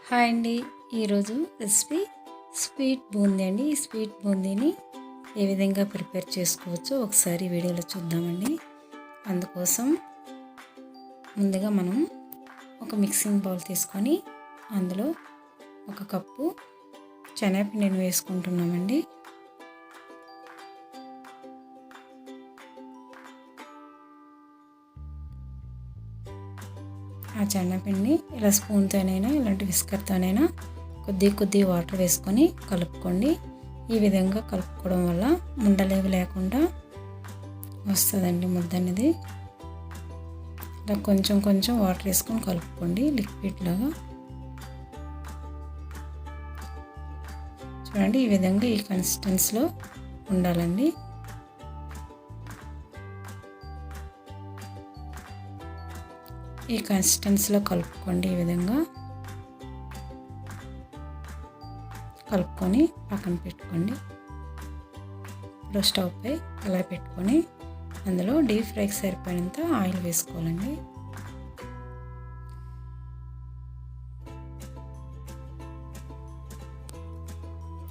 Hi అండి. ఈరోజు recipe sweet boondi అండి. ఈ స్వీట్ బూందీని ఏ విధంగా ప్రిపేర్ చేసుకోవచ్చో ఒకసారి వీడియోలో చూద్దామండి. అందుకోసం ముందుగా మనం ఒక మిక్సింగ్ బౌల్ తీసుకొని అందులో ఒక కప్పు శనగపిండిని వేసుకుంటున్నామండి. ఆ శనగపిండిని ఇలా స్పూన్తోనైనా ఇలాంటి విస్కర్తోనైనా కొద్ది వాటర్ వేసుకొని కలుపుకోండి. ఈ విధంగా కలుపుకోవడం వల్ల ఉండలేవి లేకుండా వస్తుందండి ముద్ద అనేది. ఇలా కొంచెం వాటర్ వేసుకొని కలుపుకోండి లిక్విడ్ లాగా. చూడండి, ఈ విధంగా ఈ కన్సిస్టెన్సీలో ఉండాలండి. ఈ కన్సిస్టెన్సీలో కలుపుకోండి. ఈ విధంగా కలుపుకొని పక్కన పెట్టుకోండి. ఇప్పుడు స్టవ్ పై అలా పెట్టుకొని అందులో డీప్ ఫ్రైకి సరిపోయినంత ఆయిల్ వేసుకోవాలండి.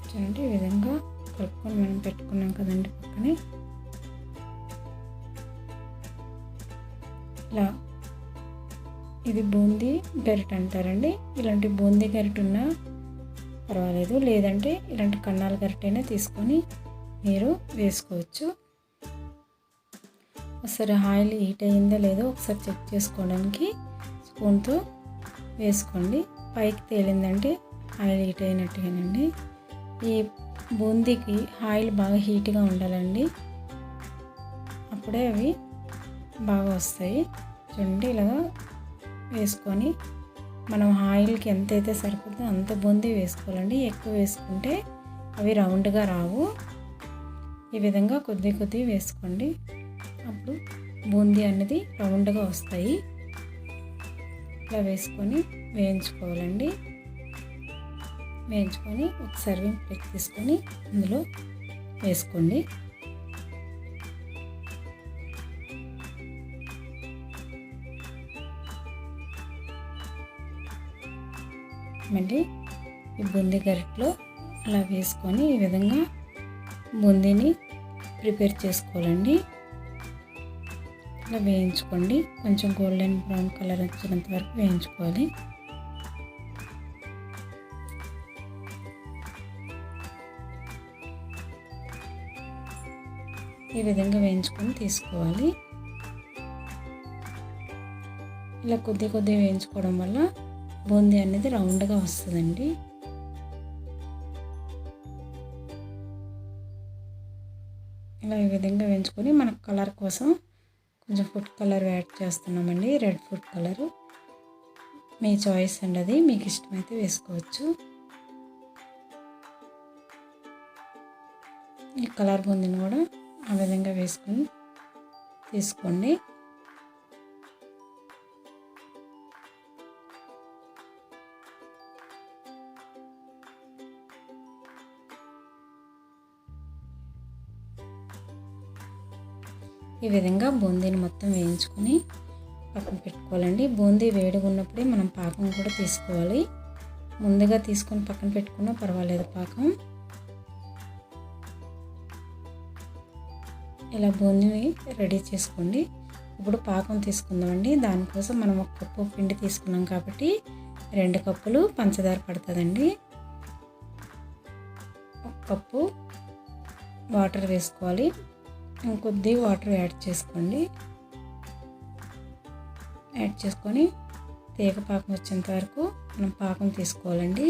చూడండి, ఈ విధంగా కలుపుకొని మనం పెట్టుకున్నాం కదండి పక్కనే. ఇలా ఇది బూందీ గరిట అంటారండి. ఇలాంటి బూందీ గరిట ఉన్నా పర్వాలేదు, లేదంటే ఇలాంటి కన్నాల గరిటైనా తీసుకొని మీరు వేసుకోవచ్చు. ఒకసారి ఆయిల్ హీట్ అయ్యిందో లేదో ఒకసారి చెక్ చేసుకోవడానికి స్పూన్తో వేసుకోండి. పైకి తేలిందంటే ఆయిల్ హీట్ అయినట్టుగానండి. ఈ బూందీకి ఆయిల్ బాగా హీట్గా ఉండాలండి, అప్పుడే అవి బాగా వస్తాయి. చూడండి, ఇలాగా వేసుకొని మనం ఆయిల్కి ఎంతైతే సరిపోతుందో అంత బూందీ వేసుకోవాలండి. ఎక్కువ వేసుకుంటే అవి రౌండ్గా రావు. ఈ విధంగా కొద్ది వేసుకోండి, అప్పుడు బూందీ అనేది రౌండ్గా వస్తాయి. ఇలా వేసుకొని వేయించుకోవాలండి. వేయించుకొని ఒక సర్వింగ్ ప్లేట్ తీసుకొని అందులో వేసుకోండి. మళ్ళీ ఈ బూందీ గరిటలో అలా వేసుకొని ఈ విధంగా బూందీని ప్రిపేర్ చేసుకోవాలండి. ఇలా వేయించుకోండి. కొంచెం గోల్డెన్ బ్రౌన్ కలర్ వచ్చినంత వరకు వేయించుకోవాలి. ఈ విధంగా వేయించుకొని తీసుకోవాలి. ఇలా కొద్ది వేయించుకోవడం వల్ల బూందీ అనేది రౌండ్గా వస్తుందండి. ఇలా ఈ విధంగా వేయించుకొని మన కలర్ కోసం కొంచెం ఫుడ్ కలర్ యాడ్ చేస్తున్నామండి. రెడ్ ఫుడ్ కలరు మీ చాయిస్ అండి, అది మీకు ఇష్టమైతే వేసుకోవచ్చు. ఈ కలర్ బూందీని కూడా ఆ విధంగా వేసుకొని తీసుకోండి. ఈ విధంగా బూందీని మొత్తం వేయించుకొని పక్కన పెట్టుకోవాలండి. బూందీ వేడిగా ఉన్నప్పుడే మనం పాకం కూడా తీసుకోవాలి. ముందుగా తీసుకొని పక్కన పెట్టుకున్నా పర్వాలేదు పాకం. ఇలా బూందీని రెడీ చేసుకోండి. ఇప్పుడు పాకం తీసుకుందామండి. దానికోసం మనం ఒక కప్పు పిండి తీసుకున్నాం కాబట్టి 2 కప్పులు పంచదార పడుతుందండి. 1 కప్పు వాటర్ వేసుకోవాలి. ఇంకొద్ది వాటర్ యాడ్ చేసుకోండి. యాడ్ చేసుకొని తీగ పాకం వచ్చేంత వరకు మనం పాకం తీసుకోవాలండి.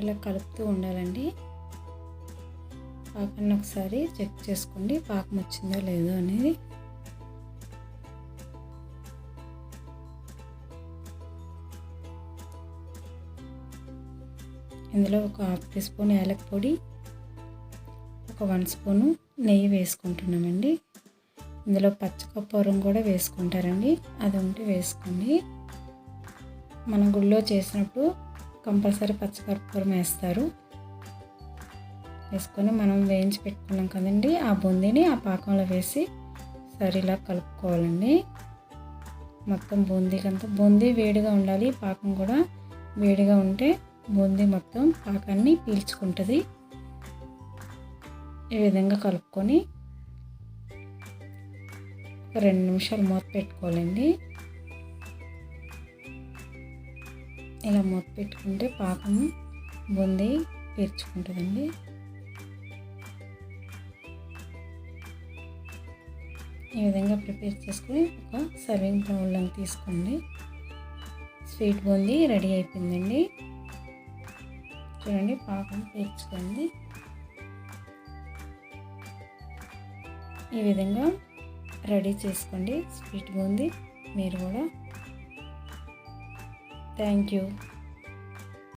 ఇలా కలుపుతూ ఉండాలండి. పాకాన్ని ఒకసారి చెక్ చేసుకోండి, పాకం వచ్చిందో లేదో అనేది. ఇందులో ఒక 1/2 టీ స్పూన్ యాలక్ పొడి, ఒక 1 స్పూను నెయ్యి వేసుకుంటున్నామండి. ఇందులో పచ్చకర్పూరం కూడా వేసుకుంటారండి, అది ఉంటే వేసుకోండి. మనం గుళ్ళో చేసినప్పుడు కంపల్సరీ పచ్చకర్పూరం వేస్తారు. వేసుకొని మనం వేయించి పెట్టుకున్నాం కదండి, ఆ బూందీని ఆ పాకంలో వేసి సరిలా కలుపుకోవాలండి. మొత్తం బూందీకంతా బూందీ వేడిగా ఉండాలి, పాకం కూడా వేడిగా ఉంటే బూందీ మొత్తం పాకాన్ని పీల్చుకుంటుంది. ఈ విధంగా కలుపుకొని ఒక 2 నిమిషాలు మూత పెట్టుకోవాలండి. ఇలా మూత పెట్టుకుంటే పాకం బూందీ పీల్చుకుంటుందండి. ఈ విధంగా ప్రిపేర్ చేసుకొని ఒక సర్వింగ్ బౌల్లో తీసుకోండి. స్వీట్ బూందీ రెడీ అయిపోయిందండి. చూడండి, పాకం పీల్చుకుంది. ఈ విధంగా రెడీ చేసుకోండి స్వీట్ బూందీ మీరు కూడా. Thank you.